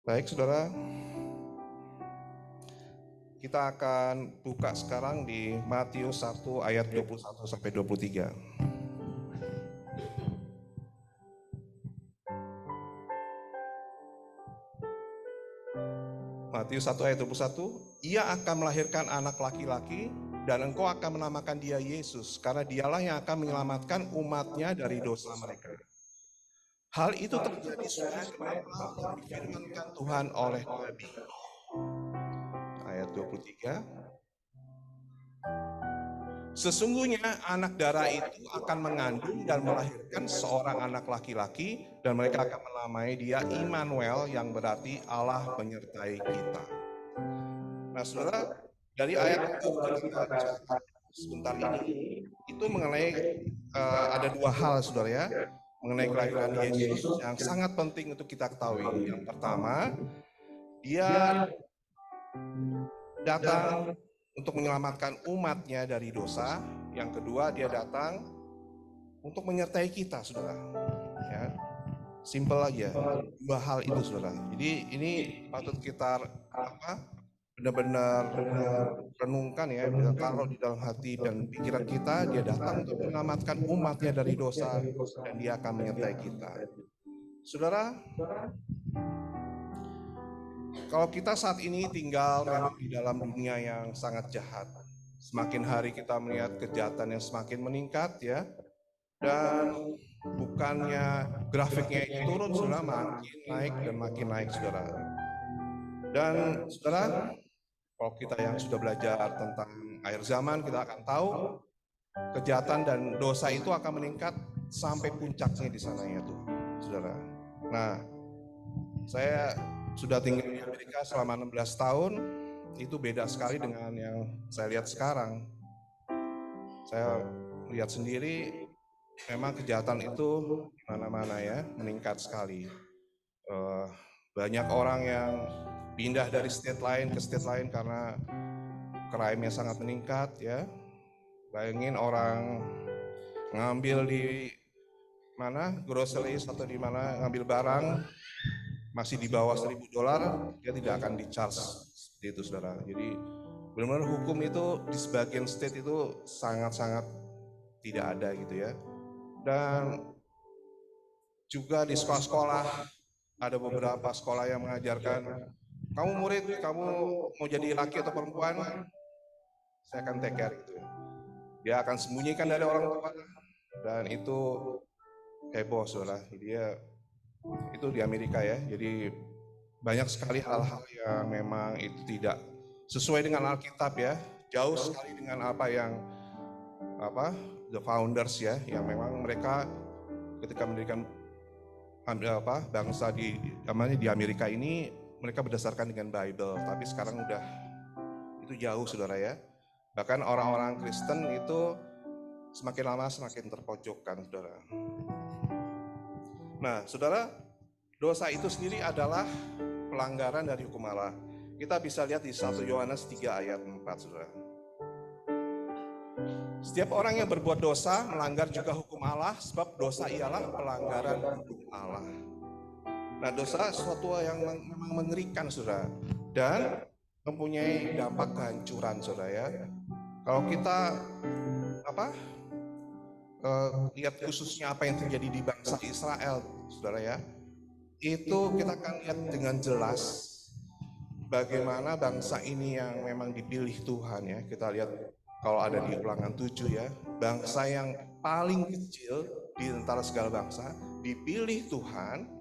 Baik, saudara, kita akan buka sekarang di Matius 1 ayat 21 sampai 23. Matius 1 ayat 21, ia akan melahirkan anak laki-laki dan engkau akan menamakan dia Yesus, karena dialah yang akan menyelamatkan umatnya dari dosa mereka. Hal itu terjadi supaya genaplah yang difirmankan Tuhan oleh Nabi. Ayat 23, sesungguhnya anak darah itu akan mengandung dan melahirkan seorang anak laki-laki, dan mereka akan menamai dia Immanuel, yang berarti Allah menyertai kita. Nah, saudara, dari ayat itu kita baca sebentar ini, itu mengenai ada dua hal, saudara ya, mengenai kelahiran Yesus yang sangat penting untuk kita ketahui. Yang pertama, dia datang untuk menyelamatkan umatnya dari dosa. Yang kedua, dia datang untuk menyertai kita, saudara. Ya, simple aja. Dua hal itu, saudara. Jadi ini patut kita benar-benar renungkan ya, kita taruh di dalam hati dan pikiran kita. Dia datang untuk menyelamatkan umatnya dari dosa, dan dia akan menyertai kita. Saudara, kalau kita saat ini tinggal memang di dalam dunia yang sangat jahat, semakin hari kita melihat kejahatan yang semakin meningkat ya, dan bukannya grafiknya itu turun, saudara, makin naik, saudara. Dan saudara, kalau kita yang sudah belajar tentang akhir zaman, kita akan tahu kejahatan dan dosa itu akan meningkat sampai puncaknya di sana ya tuh, saudara. Nah, saya sudah tinggal di Amerika selama 16 tahun, itu beda sekali dengan yang saya lihat sekarang. Saya lihat sendiri, memang kejahatan itu di mana-mana ya, meningkat sekali. Banyak orang yang pindah dari state lain ke state lain karena crime-nya sangat meningkat ya. Bayangin orang ngambil di mana, groceries atau di mana ngambil barang masih di bawah $1.000, dia tidak akan di-charge seperti itu, saudara. Jadi benar-benar hukum itu di sebagian state itu sangat-sangat tidak ada gitu ya. Dan juga di sekolah-sekolah ada beberapa sekolah yang mengajarkan, kamu murid, kamu mau jadi laki atau perempuan, saya akan take care gitu ya. Dia akan sembunyikan dari orang tua, dan itu heboh, saudara. Dia itu di Amerika ya. Jadi banyak sekali hal-hal yang memang itu tidak sesuai dengan Alkitab ya, jauh sekali dengan apa yang the founders ya, yang memang mereka ketika mendirikan bangsa di Amerika ini, mereka berdasarkan dengan Bible, tapi sekarang udah itu jauh, saudara ya. Bahkan orang-orang Kristen itu semakin lama semakin terpojokkan, saudara. Nah, saudara, dosa itu sendiri adalah pelanggaran dari hukum Allah. Kita bisa lihat di 1 Yohanes 3 ayat 4, saudara. Setiap orang yang berbuat dosa melanggar juga hukum Allah, sebab dosa ialah pelanggaran hukum Allah. Nah, dosa sesuatu yang memang mengerikan, saudara, dan mempunyai dampak kehancuran, saudara ya. Kalau kita lihat khususnya apa yang terjadi di bangsa Israel, saudara ya, itu kita akan lihat dengan jelas bagaimana bangsa ini yang memang dipilih Tuhan ya. Kita lihat kalau ada di Ulangan 7 ya, bangsa yang paling kecil di antara segala bangsa dipilih Tuhan,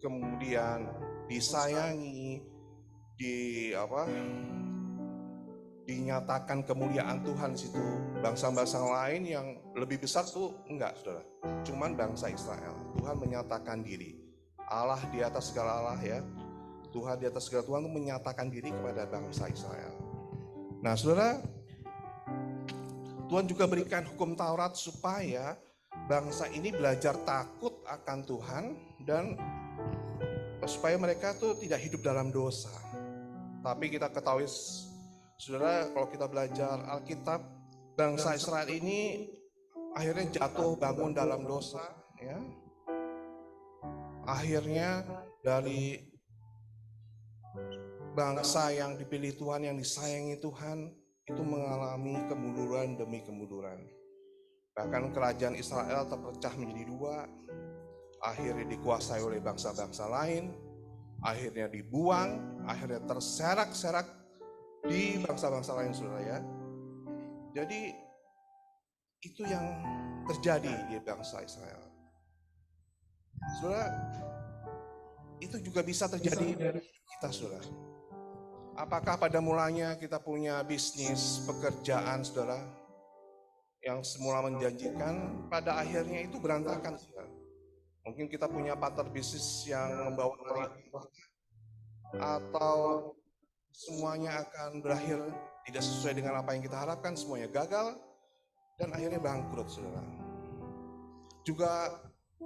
kemudian disayangi, dinyatakan kemuliaan Tuhan di situ. Bangsa-bangsa lain yang lebih besar tuh enggak, saudara. Cuman bangsa Israel. Tuhan menyatakan diri. Allah di atas segala Allah ya. Tuhan di atas segala Tuhan itu menyatakan diri kepada bangsa Israel. Nah, saudara, Tuhan juga berikan hukum Taurat supaya bangsa ini belajar takut akan Tuhan, dan supaya mereka tuh tidak hidup dalam dosa. Tapi kita ketahui, saudara, kalau kita belajar Alkitab, bangsa Israel ini akhirnya jatuh bangun dalam dosa ya. Akhirnya dari bangsa yang dipilih Tuhan, yang disayangi Tuhan, itu mengalami kemunduran demi kemunduran. Bahkan kerajaan Israel terpecah menjadi dua, akhirnya dikuasai oleh bangsa-bangsa lain, akhirnya dibuang, akhirnya terserak-serak di bangsa-bangsa lain, saudara ya. Jadi itu yang terjadi di bangsa Israel. Saudara, itu juga bisa terjadi dari kita, saudara. Apakah pada mulanya kita punya bisnis, pekerjaan, saudara, yang semula menjanjikan, pada akhirnya itu berantakan, saudara. Mungkin kita punya partner bisnis yang membawa hari, atau semuanya akan berakhir tidak sesuai dengan apa yang kita harapkan, semuanya gagal, dan akhirnya bangkrut, saudara. Juga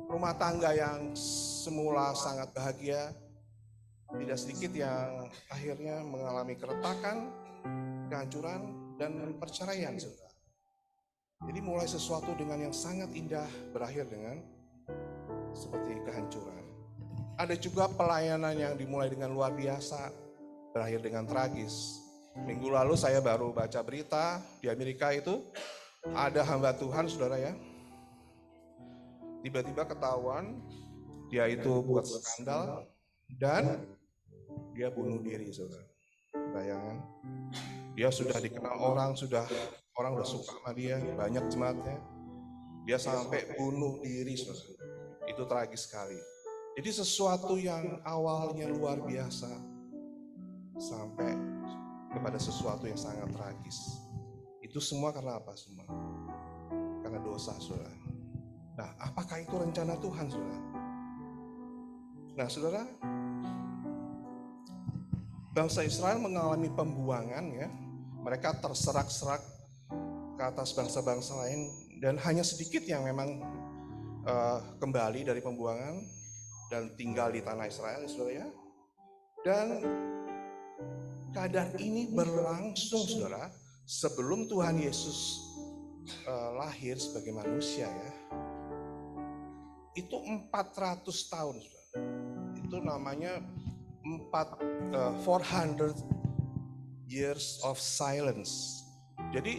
rumah tangga yang semula sangat bahagia, tidak sedikit yang akhirnya mengalami keretakan, kehancuran, dan perceraian, saudara. Jadi mulai sesuatu dengan yang sangat indah berakhir dengan seperti kehancuran. Ada juga pelayanan yang dimulai dengan luar biasa berakhir dengan tragis. Minggu lalu saya baru baca berita di Amerika itu ada hamba Tuhan, saudara ya, tiba-tiba ketahuan dia itu buat skandal dan dia bunuh diri, saudara. Bayangan, dia sudah dikenal orang, orang udah suka sama dia, banyak jemaatnya, dia sampai bunuh diri, saudara. Itu tragis sekali. Jadi sesuatu yang awalnya luar biasa sampai kepada sesuatu yang sangat tragis. Itu semua karena apa semua? Karena dosa, saudara. Nah, apakah itu rencana Tuhan, saudara? Nah, saudara, bangsa Israel mengalami pembuangan ya. Mereka terserak-serak ke atas bangsa-bangsa lain, dan hanya sedikit yang memang kembali dari pembuangan dan tinggal di tanah Israel, saudara ya. Dan keadaan ini berlangsung, saudara, sebelum Tuhan Yesus lahir sebagai manusia ya. Itu 400 tahun, saudara. Itu namanya 400 years of silence. Jadi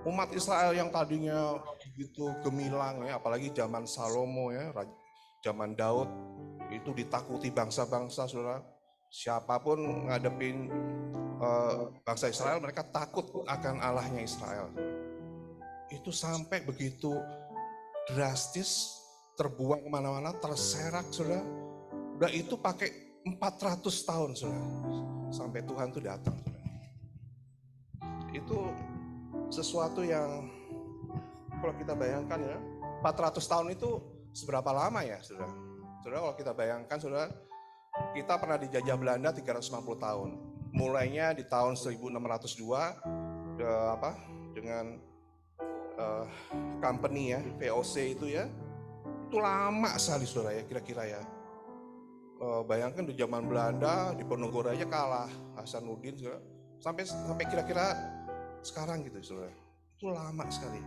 umat Israel yang tadinya begitu gemilang ya, apalagi zaman Salomo ya, zaman Daud, itu ditakuti bangsa-bangsa, saudara. Siapapun ngadepin bangsa Israel, mereka takut akan Allahnya Israel. Itu sampai begitu drastis, terbuang kemana-mana, terserak, saudara. Udah itu pakai 400 tahun, saudara, sampai Tuhan itu datang, saudara. Itu sesuatu yang kalau kita bayangkan ya, 400 tahun itu seberapa lama ya, saudara? Saudara, kalau kita bayangkan, saudara, kita pernah dijajah Belanda 350 tahun. Mulainya di tahun 1602 dengan company ya, VOC itu ya. Itu lama sekali, saudara ya, kira-kira ya. Bayangkan di zaman Belanda, di Ponorogo aja kalah Hasanuddin, saudara. Sampai kira-kira sekarang gitu, saudara. Itu lama sekali.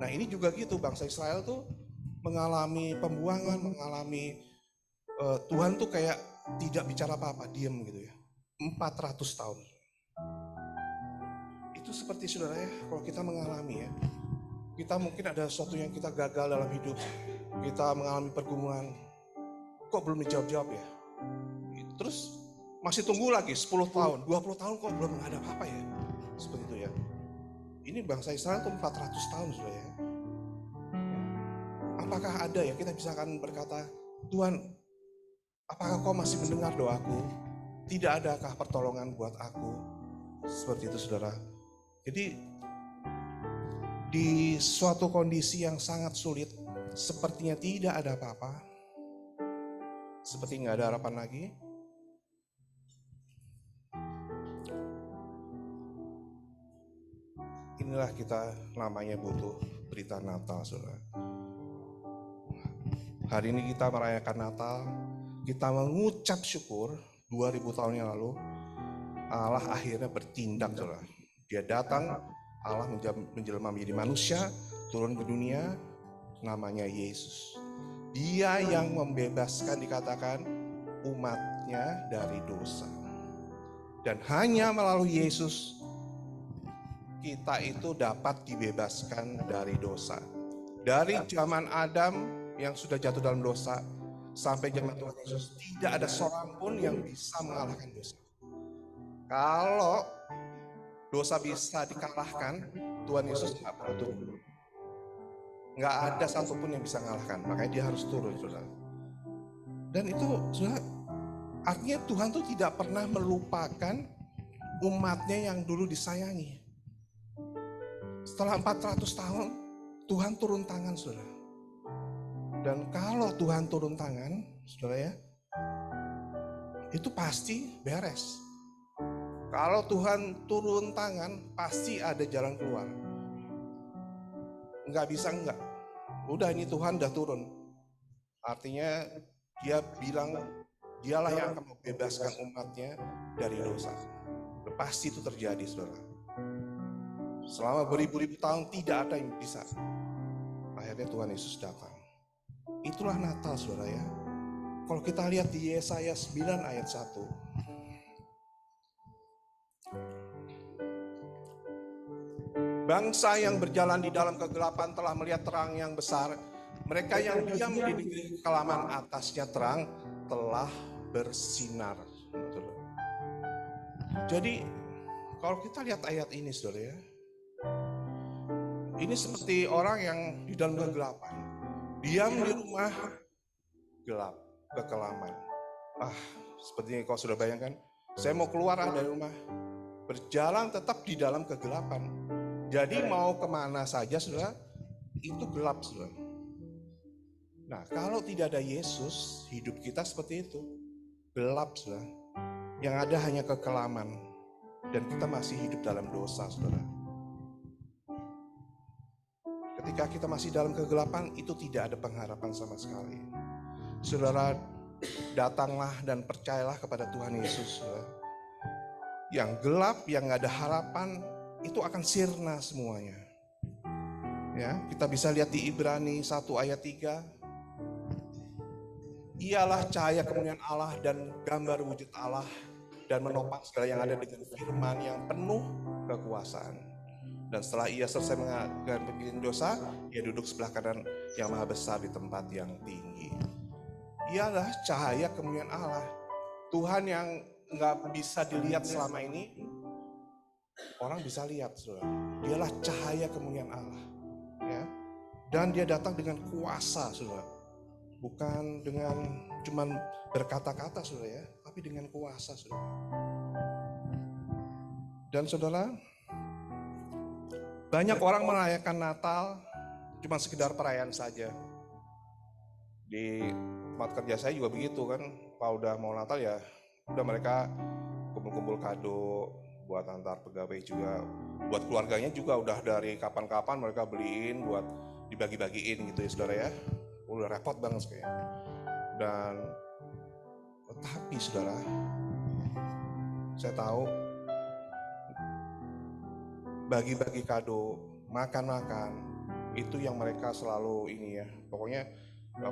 Nah, ini juga gitu, bangsa Israel tuh mengalami pembuangan, mengalami Tuhan tuh kayak tidak bicara apa-apa, diam gitu ya. 400 tahun. Itu seperti, saudara ya, kalau kita mengalami ya, kita mungkin ada sesuatu yang kita gagal dalam hidup, kita mengalami pergumulan, kok belum dijawab-jawab ya. Terus masih tunggu lagi 10 tahun, 20 tahun kok belum ada apa-apa ya. Seperti itu ya. Ini bangsa Israel tuh 400 tahun, saudara ya. Apakah ada ya kita bisa akan berkata, Tuhan, apakah kau masih mendengar doaku? Tidak adakah pertolongan buat aku? Seperti itu, saudara. Jadi di suatu kondisi yang sangat sulit, sepertinya tidak ada apa-apa, seperti nggak ada harapan lagi, inilah kita namanya butuh berita Natal, saudara. Hari ini kita merayakan Natal, kita mengucap syukur 2000 tahun yang lalu Allah akhirnya bertindak, saudara. Dia datang, Allah menjelma menjadi manusia, turun ke dunia, namanya Yesus. Dia yang membebaskan, dikatakan, umat umatnya dari dosa. Dan hanya melalui Yesus kita itu dapat dibebaskan dari dosa. Dari zaman Adam yang sudah jatuh dalam dosa sampai zaman Tuhan Yesus, tidak ada seorang pun yang bisa mengalahkan dosa. Kalau dosa bisa dikalahkan, Tuhan Yesus nggak perlu turun. Nggak ada satupun yang bisa mengalahkan, makanya dia harus turun, saudara. Dan itu, saudara, artinya Tuhan tuh tidak pernah melupakan umatnya yang dulu disayangi. Setelah 400 tahun, Tuhan turun tangan, saudara. Dan kalau Tuhan turun tangan, saudara ya, itu pasti beres. Kalau Tuhan turun tangan, pasti ada jalan keluar. Nggak bisa enggak. Udah ini Tuhan udah turun. Artinya dia bilang, dialah yang akan membebaskan umatnya dari dosa. Pasti itu terjadi, saudara. Selama beribu-ribu tahun tidak ada yang bisa. Akhirnya Tuhan Yesus datang. Itulah Natal, saudara ya. Kalau kita lihat di Yesaya 9 ayat 1. Bangsa yang berjalan di dalam kegelapan telah melihat terang yang besar. Mereka yang diam di negeri kekelaman, atasnya terang telah bersinar. Jadi kalau kita lihat ayat ini, saudara ya, ini seperti orang yang di dalam kegelapan, diam di rumah gelap, kekelaman. Seperti kalau sudah bayangkan, saya mau keluar dari rumah, berjalan tetap di dalam kegelapan. Jadi mau kemana saja, saudara, itu gelap, saudara. Nah, kalau tidak ada Yesus, hidup kita seperti itu, gelap, saudara. Yang ada hanya kekelaman, dan kita masih hidup dalam dosa, saudara. Ketika kita masih dalam kegelapan, itu tidak ada pengharapan sama sekali. Saudara, datanglah dan percayalah kepada Tuhan Yesus, saudara. Yang gelap, yang gak ada harapan, itu akan sirna semuanya. Ya, kita bisa lihat di Ibrani 1 ayat 3. Ialah cahaya kemuliaan Allah dan gambar wujud Allah, dan menopang segala yang ada dengan firman yang penuh kekuasaan. Dan setelah ia selesai mengampuni dosa, ia duduk sebelah kanan yang maha besar di tempat yang tinggi. Ialah cahaya kemuliaan Allah. Tuhan yang nggak bisa dilihat selama ini, orang bisa lihat, saudara. Dialah cahaya kemuliaan Allah, ya. Dan dia datang dengan kuasa, saudara. Bukan dengan cuman berkata-kata, saudara ya, tapi dengan kuasa, saudara. Dan saudara, banyak orang merayakan Natal cuma sekedar perayaan saja. Di tempat kerja saya juga begitu kan, kalau udah mau Natal ya, udah mereka kumpul-kumpul kado buat antar pegawai juga, buat keluarganya juga udah dari kapan-kapan mereka beliin buat dibagi-bagiin gitu ya, saudara ya. Udah repot banget kayaknya. Dan tetapi saudara, saya tahu bagi-bagi kado, makan-makan, itu yang mereka selalu ini ya, pokoknya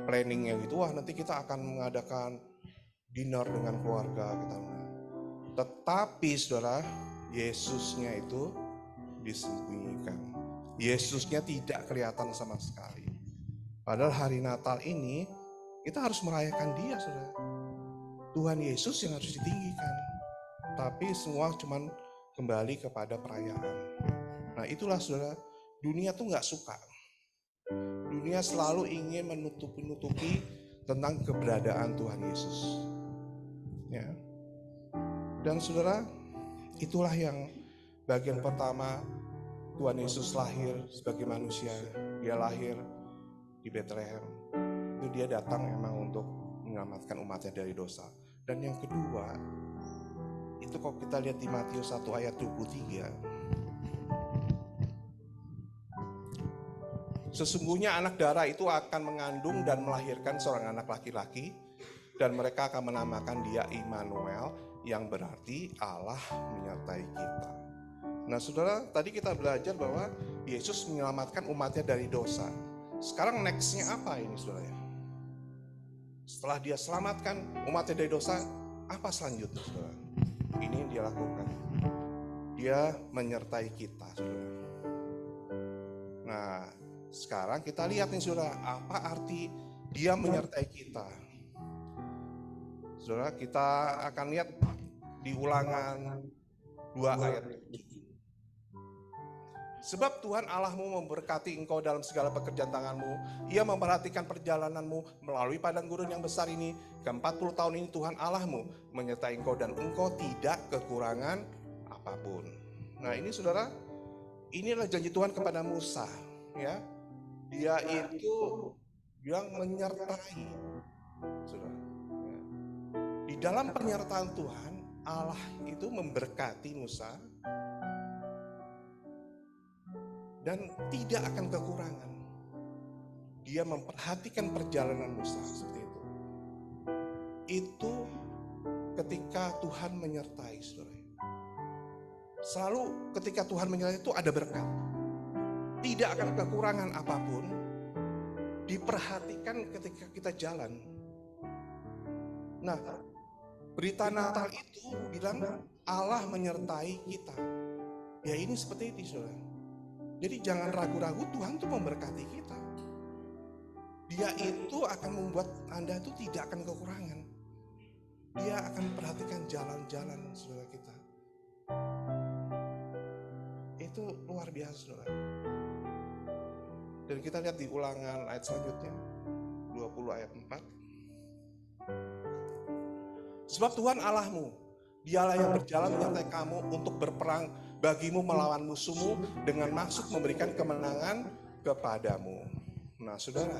planningnya gitu, wah nanti kita akan mengadakan dinner dengan keluarga kita. Tetapi saudara, Yesusnya itu disembunyikan. Yesusnya tidak kelihatan sama sekali. Padahal hari Natal ini kita harus merayakan dia, saudara. Tuhan Yesus yang harus ditinggikan. Tapi semua cuman kembali kepada perayaan. Nah itulah saudara, dunia tuh gak suka. Dunia selalu ingin menutupi tentang keberadaan Tuhan Yesus. Ya. Dan saudara, itulah yang bagian pertama, Tuhan Yesus lahir sebagai manusia. Dia lahir di Bethlehem. Itu dia datang memang untuk menyelamatkan umatnya dari dosa. Dan yang kedua, itu kalau kita lihat di Matius 1 ayat 23. Sesungguhnya anak darah itu akan mengandung dan melahirkan seorang anak laki-laki, dan mereka akan menamakan dia Immanuel, yang berarti Allah menyertai kita. Nah saudara, tadi kita belajar bahwa Yesus menyelamatkan umatnya dari dosa. Sekarang nextnya apa ini saudara? Setelah dia selamatkan umatnya dari dosa, Apa selanjutnya, saudara? Ini yang dia lakukan. Dia menyertai kita, saudara. Nah, sekarang kita lihat nih, saudara, apa arti dia menyertai kita. Saudara, kita akan lihat di Ulangan 2 ayat 7. Sebab Tuhan Allahmu memberkati engkau dalam segala pekerjaan tanganmu. Ia memperhatikan perjalananmu melalui padang gurun yang besar ini. Ke-40 tahun ini Tuhan Allahmu menyertai engkau dan engkau tidak kekurangan apapun. Nah ini saudara, inilah janji Tuhan kepada Musa. Ya, dia itu yang menyertai. Saudara, ya. Di dalam penyertaan Tuhan, Allah itu memberkati Musa dan tidak akan kekurangan. Dia memperhatikan perjalanan Musa seperti itu. Itu ketika Tuhan menyertai, saudara. Selalu ketika Tuhan menyertai itu ada berkat. Tidak akan kekurangan apapun. Diperhatikan ketika kita jalan. Nah, berita Natal itu bilang Allah menyertai kita. Ya ini seperti itu, saudara. Jadi jangan ragu-ragu, Tuhan tuh memberkati kita. Dia itu akan membuat Anda itu tidak akan kekurangan. Dia akan perhatikan jalan-jalan saudara kita. Itu luar biasa, saudara. Dan kita lihat di Ulangan ayat selanjutnya, 20 ayat 4. Sebab Tuhan Allahmu, dialah yang berjalan menyertai kamu untuk berperang bagimu melawan musuhmu dengan maksud memberikan kemenangan kepadamu. Nah saudara,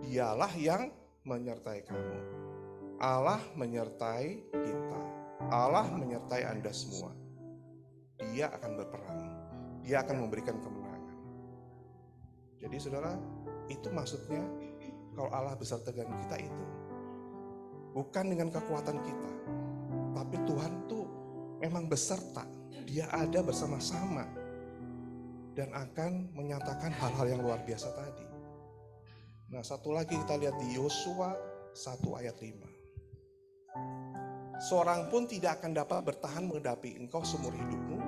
dialah yang menyertai kamu. Allah menyertai kita. Allah menyertai Anda semua. Dia akan berperang. Dia akan memberikan kemenangan. Jadi saudara, itu maksudnya kalau Allah beserta dengan kita itu bukan dengan kekuatan kita, tapi Tuhan tuh memang beserta. Dia ada bersama-sama dan akan menyatakan hal-hal yang luar biasa tadi. Nah, satu lagi kita lihat di Yosua 1 ayat 5. Seorang pun tidak akan dapat bertahan menghadapi engkau seumur hidupmu.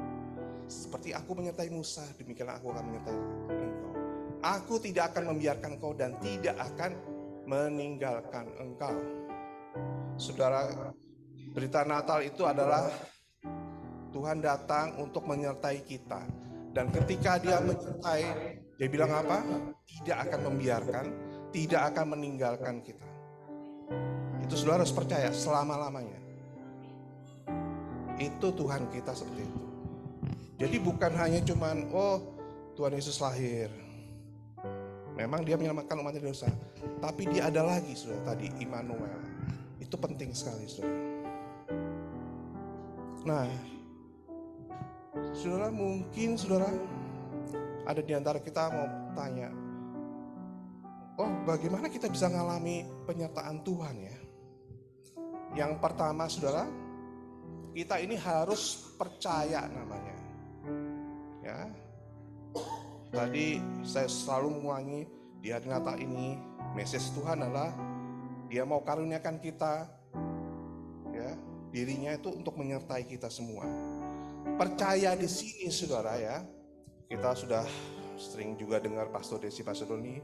Seperti aku menyertai Musa, demikianlah aku akan menyertai engkau. Aku tidak akan membiarkan engkau dan tidak akan meninggalkan engkau. Saudara, berita Natal itu adalah Tuhan datang untuk menyertai kita. Dan ketika dia menyertai, dia bilang apa? Tidak akan membiarkan, tidak akan meninggalkan kita. Itu saudara harus percaya selama-lamanya. Itu Tuhan kita seperti itu. Jadi bukan hanya cuman, oh Tuhan Yesus lahir. Memang dia menyelamatkan umat dari dosa. Tapi dia ada lagi, saudara, tadi Immanuel. Itu penting sekali, saudara. Nah, saudara, mungkin saudara ada di antara kita mau tanya, oh bagaimana kita bisa mengalami penyertaan Tuhan ya? Yang pertama saudara, kita ini harus percaya namanya. Ya, tadi saya selalu mengulangi di hari Natal ini, message Tuhan adalah Dia mau karuniakan kita, ya, dirinya itu untuk menyertai kita semua. Percaya di sini saudara ya. Kita sudah sering juga dengar Pastor Desi, Pastor Doni.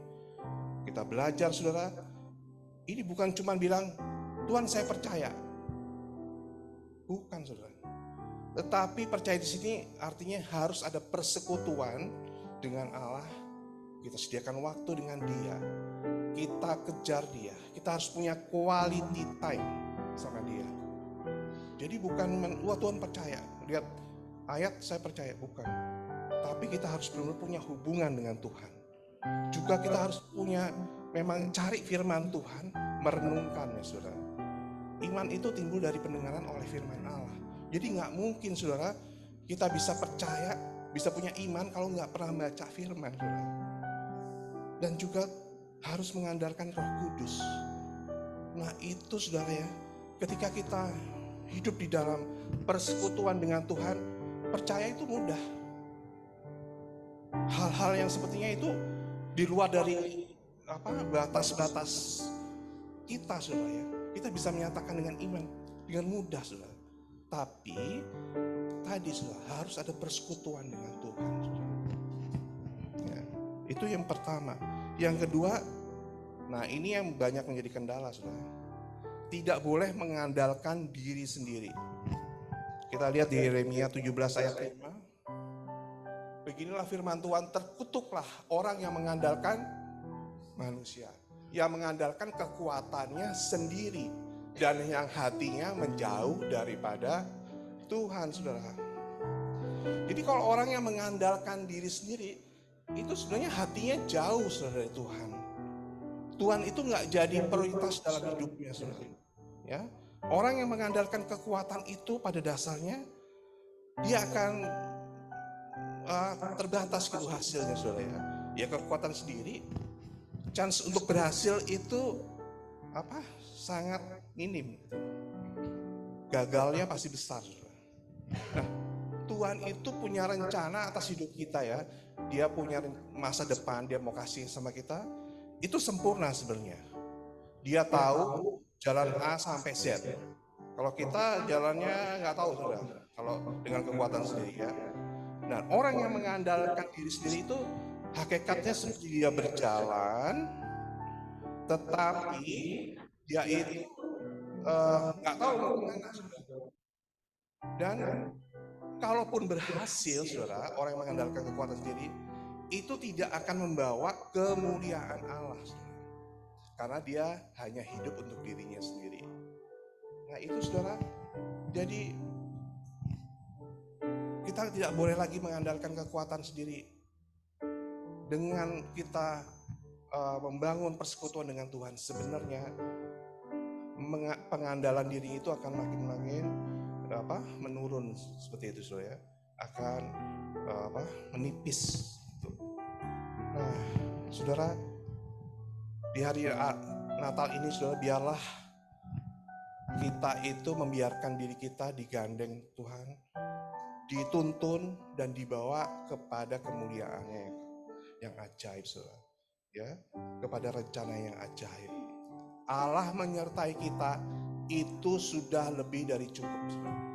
Kita belajar saudara. Ini bukan cuma bilang Tuhan saya percaya. Bukan saudara. Tetapi percaya di sini artinya harus ada persekutuan dengan Allah. Kita sediakan waktu dengan Dia. Kita kejar Dia. Kita harus punya quality time sama Dia. Jadi bukan wah Tuhan percaya. Lihat ayat saya percaya, bukan. Tapi kita harus benar-benar punya hubungan dengan Tuhan. Juga kita harus punya, memang cari firman Tuhan, merenungkannya saudara. Iman itu timbul dari pendengaran oleh firman Allah. Jadi gak mungkin saudara, kita bisa percaya, bisa punya iman kalau gak pernah baca firman saudara. Dan juga harus mengandalkan Roh Kudus. Nah itu saudara ya, ketika kita hidup di dalam persekutuan dengan Tuhan, percaya itu mudah. Hal-hal yang sepertinya itu di luar dari batas-batas kita saudara ya. Kita bisa menyatakan dengan iman dengan mudah, saudara. Tapi tadi saudara, harus ada persekutuan dengan Tuhan, saudara. Ya, itu yang pertama. Yang kedua, nah ini yang banyak menjadi kendala, saudara. Tidak boleh mengandalkan diri sendiri. Kita lihat di Yeremia 17 ayat 5. Beginilah firman Tuhan, terkutuklah orang yang mengandalkan manusia, yang mengandalkan kekuatannya sendiri, dan yang hatinya menjauh daripada Tuhan, saudara. Jadi kalau orang yang mengandalkan diri sendiri, itu sebenarnya hatinya jauh, saudara, dari Tuhan. Tuhan itu nggak jadi prioritas dalam hidupnya, saudara. Ya, orang yang mengandalkan kekuatan itu pada dasarnya dia akan terbatas gitu hasilnya, saudara. Ya kekuatan sendiri, chance untuk berhasil itu sangat minim. Gagalnya pasti besar, saudara. Nah, Tuhan itu punya rencana atas hidup kita, ya. Dia punya masa depan, dia mau kasih sama kita. Itu sempurna sebenarnya. Dia tahu jalan A sampai Z. Kalau kita jalannya nggak tahu, saudara. Kalau dengan kekuatan sendiri, ya. Nah, orang yang mengandalkan diri sendiri itu hakikatnya seperti dia berjalan, tetapi dia itu nggak tahu mau kemana, saudara. Dan kalaupun berhasil, saudara, orang yang mengandalkan kekuatan sendiri itu tidak akan membawa kemuliaan Allah, saudara. Karena dia hanya hidup untuk dirinya sendiri. Nah itu, saudara, jadi kita tidak boleh lagi mengandalkan kekuatan sendiri. Dengan kita membangun persekutuan dengan Tuhan, sebenarnya pengandalan diri itu akan makin menurun, seperti itu, saudara, ya. Akan menipis. Nah, saudara, di hari Natal ini, saudara, biarlah kita itu membiarkan diri kita digandeng Tuhan, dituntun dan dibawa kepada kemuliaannya yang ajaib, saudara, ya, kepada rencana yang ajaib. Allah menyertai kita itu sudah lebih dari cukup, saudara.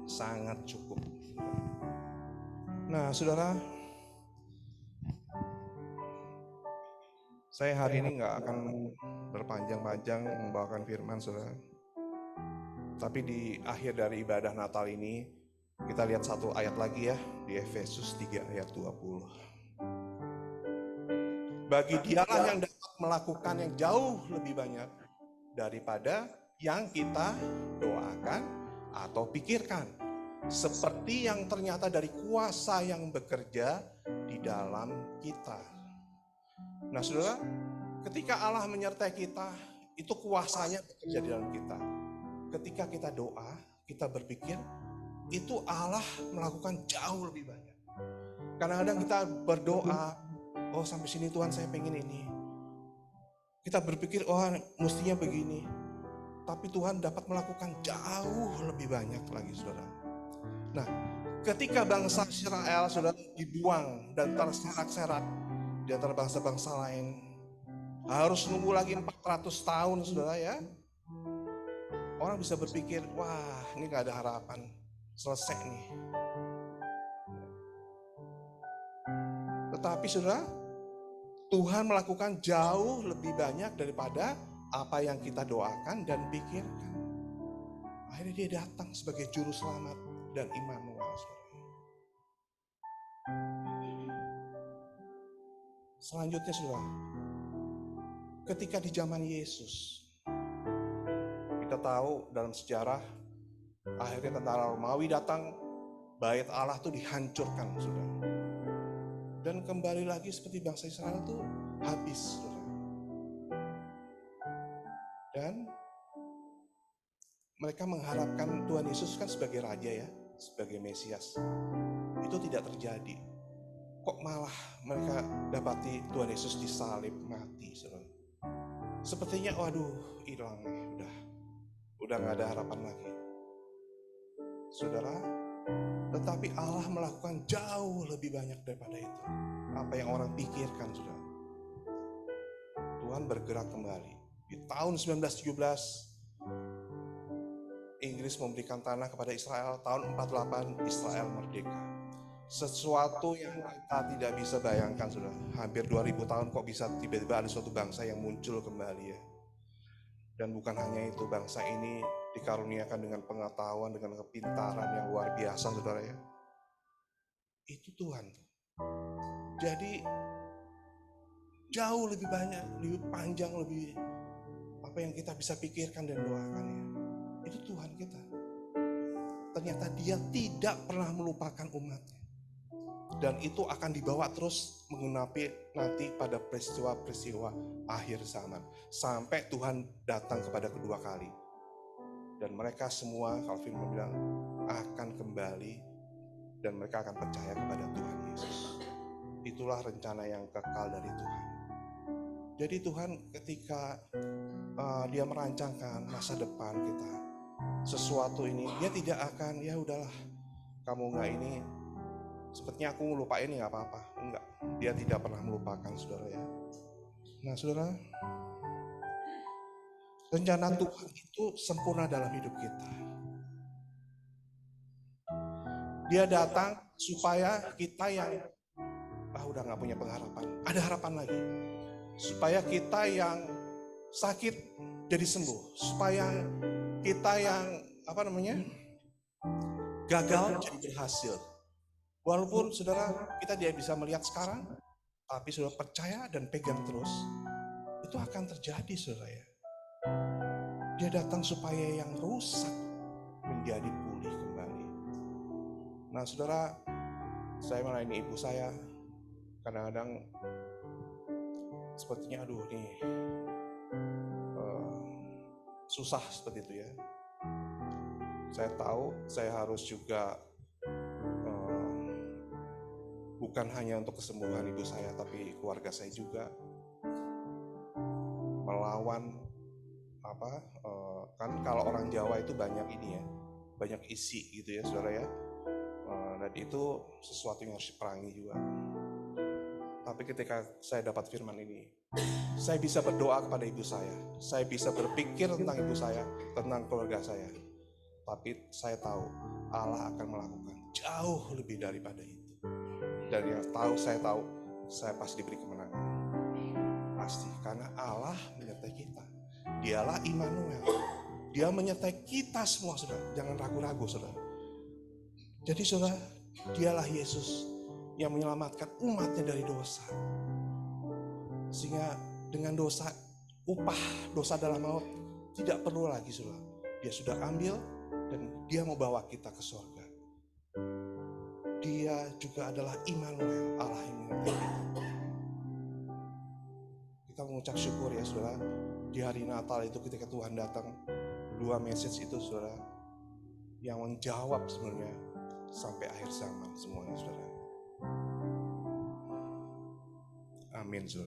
Sangat cukup. Nah, saudara, saya hari ini nggak akan berpanjang-panjang membawakan firman, saudara. Tapi di akhir dari ibadah Natal ini, kita lihat satu ayat lagi, ya, di Efesus 3 ayat 20. Bagi dialah yang dapat melakukan yang jauh lebih banyak daripada yang kita doakan atau pikirkan, seperti yang ternyata dari kuasa yang bekerja di dalam kita. Nah, saudara, ketika Allah menyertai kita, itu kuasanya bekerja di dalam kita. Ketika kita doa, kita berpikir, itu Allah melakukan jauh lebih banyak. Kadang-kadang kita berdoa, oh sampai sini Tuhan saya pengen ini. Kita berpikir, oh mestinya begini. Tapi Tuhan dapat melakukan jauh lebih banyak lagi, saudara. Nah, ketika bangsa Israel, saudara, dibuang dan terserak-serak di antara bangsa-bangsa lain, harus nunggu lagi 400 tahun, saudara, ya. Orang bisa berpikir, wah ini gak ada harapan, selesai nih. Tetapi, saudara, Tuhan melakukan jauh lebih banyak daripada apa yang kita doakan dan pikirkan. Akhirnya dia datang sebagai juru selamat dan Immanuel. Selanjutnya, saudara, ketika di zaman Yesus, kita tahu dalam sejarah, akhirnya tentara Romawi datang, bait Allah itu dihancurkan, saudara. Dan kembali lagi seperti bangsa Israel itu habis, saudara. Dan mereka mengharapkan Tuhan Yesus kan sebagai Raja, ya, sebagai Mesias. Itu tidak terjadi. Kok malah mereka dapati Tuhan Yesus disalib mati, saudara. Sepertinya, waduh, hilang nih, udah gak ada harapan lagi, saudara. Tetapi Allah melakukan jauh lebih banyak daripada itu, apa yang orang pikirkan, saudara. Tuhan bergerak kembali. Di tahun 1917 Inggris memberikan tanah kepada Israel, tahun 48 Israel merdeka. Sesuatu yang kita tidak bisa bayangkan, sudah hampir 2000 tahun kok bisa tiba-tiba ada suatu bangsa yang muncul kembali ya. Dan bukan hanya itu, bangsa ini dikaruniakan dengan pengetahuan, dengan kepintaran yang luar biasa, saudara ya. Itu Tuhan. Jadi jauh lebih banyak, lebih panjang, lebih apa yang kita bisa pikirkan dan doakan ya. Itu Tuhan kita. Ternyata Dia tidak pernah melupakan umatnya. Dan itu akan dibawa terus mengenapi nanti pada peristiwa-peristiwa akhir zaman. Sampai Tuhan datang kepada kedua kali. Dan mereka semua, kalau firman bilang, akan kembali dan mereka akan percaya kepada Tuhan Yesus. Itulah rencana yang kekal dari Tuhan. Jadi Tuhan ketika Dia merancangkan masa depan kita, sesuatu ini, Dia tidak akan, ya udahlah, kamu nggak ini, sepertinya aku melupain ini nggak apa-apa. Enggak, Dia tidak pernah melupakan, saudara ya. Nah saudara, rencana Tuhan itu sempurna dalam hidup kita. Dia datang supaya kita yang udah nggak punya pengharapan, ada harapan lagi. Supaya kita yang sakit jadi sembuh, supaya kita yang gagal jadi berhasil. Walaupun saudara kita tidak bisa melihat sekarang, tapi saudara percaya dan pegang terus, itu akan terjadi, saudara ya. Dia datang supaya yang rusak menjadi pulih kembali. Nah saudara, saya melayani ibu saya, kadang-kadang sepertinya aduh nih susah seperti itu ya. Saya tahu saya harus juga bukan hanya untuk kesembuhan ibu saya, tapi keluarga saya juga melawan kan kalau orang Jawa itu banyak ini ya, banyak isi gitu ya saudara ya. Dan itu sesuatu yang harus diperangi juga. Tapi ketika saya dapat firman ini, saya bisa berdoa kepada ibu saya bisa berpikir tentang ibu saya, tentang keluarga saya. Tapi saya tahu Allah akan melakukan jauh lebih daripada itu. Dan yang saya tahu, saya pasti diberi kemenangan. Pasti, karena Allah menyertai kita. Dialah Immanuel. Dia menyertai kita semua, saudara. Jangan ragu-ragu, saudara. Jadi, saudara, Dialah Yesus yang menyelamatkan umatnya dari dosa. Sehingga dengan dosa, upah dosa dalam maut tidak perlu lagi, saudara. Dia sudah ambil dan Dia mau bawa kita ke surga. Dia juga adalah Immanuel, Allah yang menyertai kita. Kita mengucap syukur ya saudara, di hari Natal itu ketika Tuhan datang, dua message itu saudara, yang menjawab sebenarnya sampai akhir zaman semuanya saudara. Amin saudara.